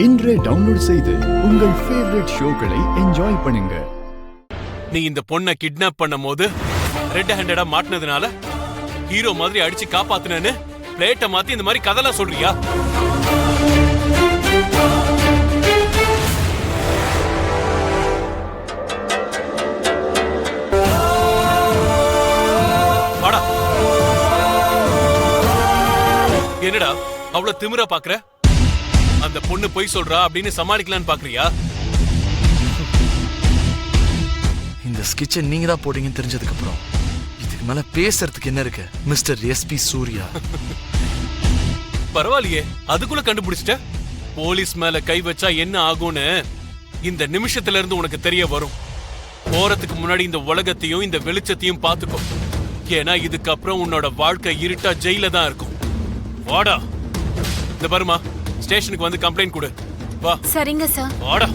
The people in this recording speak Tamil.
இன்றே டவுன்லோட் செய்து உங்கள் ஃபேவரட் ஷோக்களை என்ஜாய் பண்ணுங்க. நீ இந்த பொண்ணை கிட்னாப் பண்ணும் போது ரெட் ஹேண்டடா மாட்டினதுனால ஹீரோ மாதிரி அடிச்சு காப்பாத்துனேன்னு பிளேட்டை மாத்தி இந்த மாதிரி கதெல்லாம் சொல்றியா? வாடா. என்னடா அவ்வளவு திமிரா பாக்குற? அந்த பொண்ணு பொய் சொல்றா அப்படின்னு சமாளிக்கலான்னு பாக்குறியா? இந்த ஸ்கெட்சை நீங்க தான் போட்டீங்கன்னு தெரிஞ்சதுக்கு அப்புறம் இதுக்கு மேல பேசுறதுக்கு என்ன இருக்கு மிஸ்டர் எஸ்பி சூர்யா? பரவாயில்லையே, அதுக்குள்ள கண்டுபிடிச்சிட்ட. போலீஸ் மேல கை வச்சா என்ன ஆகும்னு இந்த நிமிஷத்துல இருந்து உனக்கு தெரிய வரும். போறதுக்கு முன்னாடி இந்த உலகத்தையும் இந்த வெளிச்சத்தையும் பாத்துக்கோ. ஏன்னா இதுக்கப்புறம் உன்னோட வாழ்க்கை இருட்டா ஜெயில தான் இருக்கும். வாடா. இந்த பாருமா, ஸ்டேஷனுக்கு வந்து கம்ப்ளைண்ட் கொடு. வா. சரிங்க சார். வாடா.